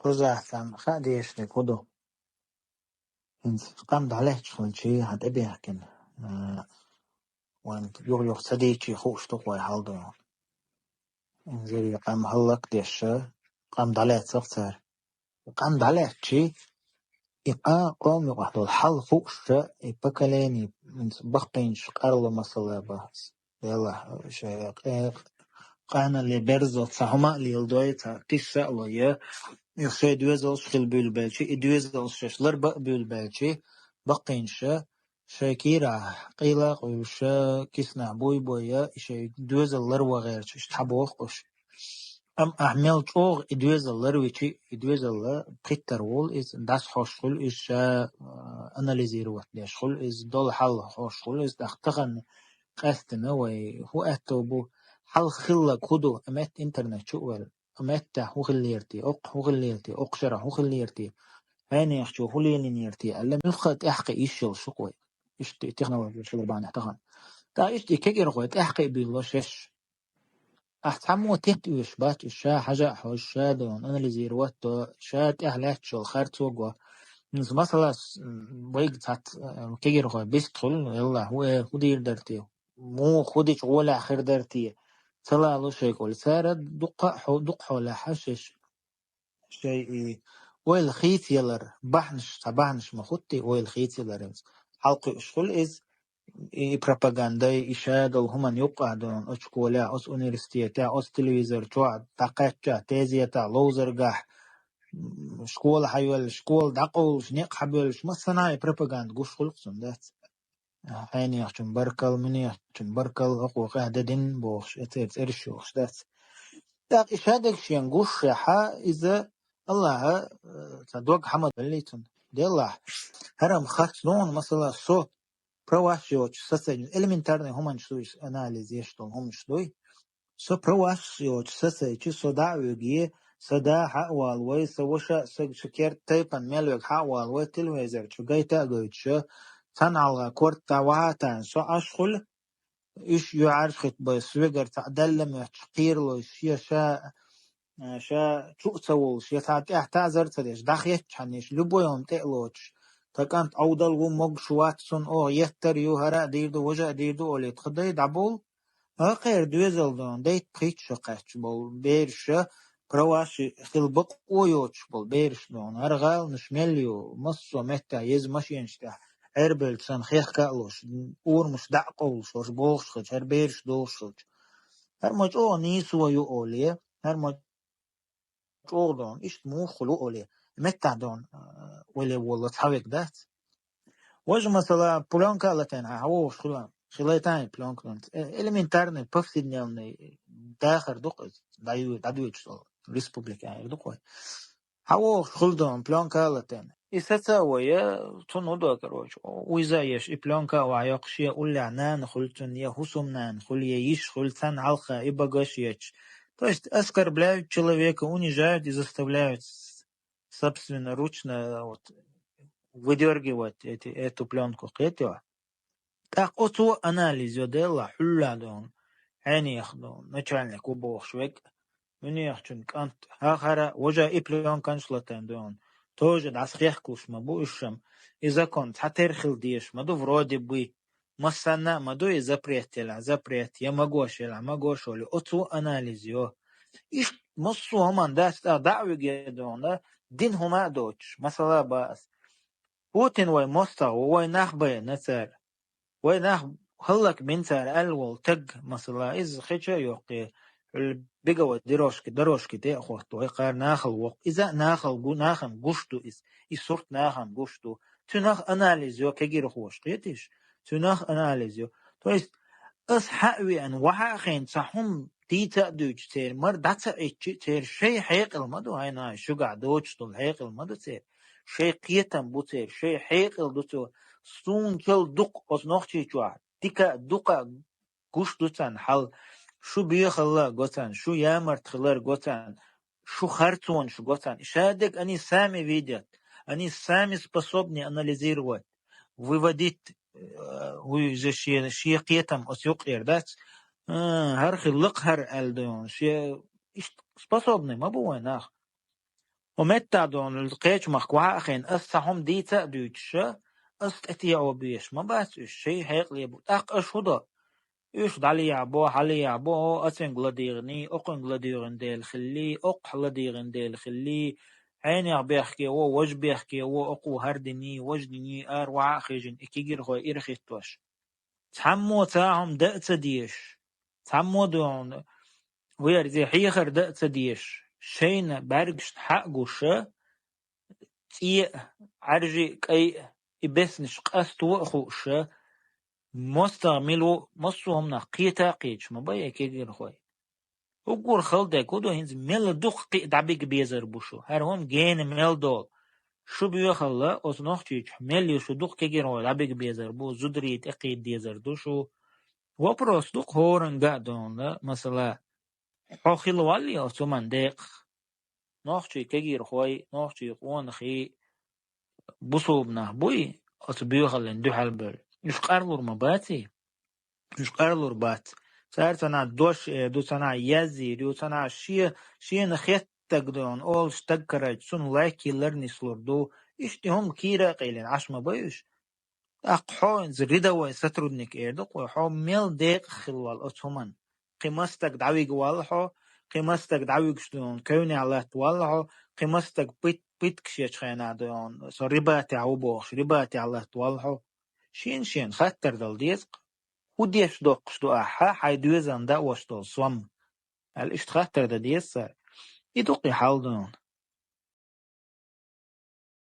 رزعتم خاديش لكودو انت قام عليه شغل شي هاد ابي لكن وانت يوغ صديقي خوش تقوى حالدو انزل قام هلك ديش قام عليه صفتر قام عليه شي إقا قوم يقعدوا الحل خوش يبكليني من بقينش قرلو مسألة بس يلا شيء قانا اللي برزو فهما اللي يلدوي قصة الله يخشى دوزل شخل بولبالشي دوزل ششلر بولبالشي بقينشا شاكيرا قيلا قوشا كيسنا بويا شي دوزل لر وغيرش اشتحبوخ قش ام اعمل چوغ دوزل لر ويشي دوزل بخيتر وول از داس خوشخل ايش اناليزير وقت ليشخل از دول حل خوشخل از دختغن قاستنا وي هو اتوبو حل خلا كودو امت انترنت شوال امت هو خليرتي هو خليرتي شرح هو خليرتي هاني يخشو هو لينيرتي الا ملخت احقي ايشل شقوي ايش تكنولوجيا شو بان احتقن تا ايش كيجر خويت احقي بالله شش احتمو تيت ايش بات الشا حاجه حوش شادون انا اللي زيروتو شات اهلات شو خرطوغو مثلا ويك تات كيجر خويت بيستخل يلا هو دير درتي مو خودي شغل آخر درتيه طلع له شيء يقول سارة دق حول حشش شيء والخيط يلر بحنش تبعنش مخطي والخيط يلر حلقي اشغل إز بروباغندا إشادة وهم يقعدون أشكولا أس أونيرستيتا أس تلفزيون توعد تقاتشا تيزيتا لوزرجح شكول حيول شكول دقول شنيق حبيولش ما صناعي بروباغندا قوش خلقسون ده حيني يحجم بركل مني يحجم بركل أقوى قاعدة دين بوخش إرش وخش دات داق إشادك شين قوش حا إذا الله تدوق حمد الليتون دي الله هرم خط لون مثلا سو برواشيوش سسج إلمنتارني هم نشويش أناليز يشتون هم نشوي سو برواشيوش سسج سو دعوة سدا حوال وي سوشا شكير تيبان ملوك حوال وي تلويزر شو جاي تاقويت شو تنعلغا كورتا وهاتان سو أشخل إيش يعرفت بس وقر تعدلم يحقير له شيء شا شو تسوي شيء تعتذر تدش دخيت حنيش لبو يوم تقلوش تكانت أودل ومج شوات سن أو يتر يهرا ديردو وجا ديردو أولي تخدي دبول آخر دوزل دون ديت قيت شقاتش بول بيرش برواش خلبق ويوتش بول بيرش دون أرغال نشمليو مصو متى يز ماشينشتا هربل سن خيخ كالوش اور مش دعقولش وش بوخش هر بيرش دوش هر مج او نيسو يو أولي هر مج او دون إيش مو خلو أولي متى دون ولي والله تحويك دات وج مثلا بلانكا لتين هاوش خلان خليتان بلانكا элементарный повседневный داخل دق دايو شو республика دقوي هاوش خلدون بلانكا لتين إساتا ويا تنودو كروش ويزايش بلانكا وعيقشيا أولي عنان خلتون يا хусумнан خليا يش خلتان علقا إباغاشيش то есть оскорбляют человека, унижают и заставляют собственноручно вот выдергивать эту пленку قيتوا так оту анализ يدلا حلادون عيني ياخدون начальник وبوخ شويك من يحجن كانت آخر وجا إبليون كانشلتين دون توجد عسخيخ كوش ما بو إشم إذا كنت هترخل ديش ما دو فرودي بي مسانا ما دو запрет я могош ولی оту анализ يو إيش مصو همان داست دعوة جدون دين هما دوش مثلا بس بوتين وي موستا وي نخبه نتر وي نخ هلك بنتر الول تج مثلا إز خيشة يوقي البيجا دروشك تي أخواتو هي قار ناخل وق إذا ناخل قشتو إس صورت ناخل قشتو تناخ أناليزيو كجير خوش قيتش تناخ أناليزيو تو إس أس حقوي أن وحاخين صحهم تيتا دوش تير مر داتا إيش تير شيء حيق المدو هاينا شو قاعد دوش طول حيق المدو تير شيء قيتم بوتير شيء حيق الدوتو سون كل دق أس نختي جوا تيكا دقة قش دوتان حل شو بيخلا قطان شو يامر تخلر قطان شو خرطون شو قطان شادك أني سامي видят они сами способны анализировать выводить ويجي شيء قيتم أسيق إردات هر خلق هر ألدون شيء способны ما بوين ومتى دون القيش مخواه أخين أصحهم ديتا دوتش أستطيعوا بيش ما بس الشيء هيك ليبو أشهد إيش دالي يعبو حالي يعبو أسين غلديغني أقن غلديغن ديل خلي أق غلديغن ديل خلي عيني بيحكي ووج بيحكي وأقو هردني وجدني أروع خيجن إكيجر هو إرخيتوش تحمو تاهم دأت ديش تحمو دون وير زي حيخر دأت ديش شين بارجش حقوش تي عرجي كي إبسنش قستو أخوش مستعملو مصوهم نقيتا قيتش ما بايا كيجر خوي وقور خلده كودو هنز ميل دق دعبيك بيزر بوشو هرهم جين ميل دول شو بيخلا أصناختيش ميل يشو دق كيجر هو دعبيك بيزر بو زدري تقيد ديزر دوشو وبروس دق هورن قادون لا مثلا حوخيل والي أصومن ديق ناختي كيجر خوي ناختي قوان خي بوصوبنا بوي أصبيوخل اندو حالبر يش قارلور مباتي يش قارلور بات سارتنا دوش دوتنا يزي دوتنا شي نخيت تقدون أول شتكرج سن لايكي لرني سلوردو إشتهم كيرا قيلين عش مبايش أقحو زريدا ويسترودنك إيردق ويحو ميل ديق خلوال أتهمن قيمستك دعويق والحو قيمستك دعويق شتون كوني على توالحو قيمستك بيت كشيش خينا دون سو رباتي عوبوخش رباتي على توالحو شين خطر دل ديزق وديش دوق شتو أحا حيدوزن دا وشتو صوم الاشت خطر دا ديزر يدوقي حال دون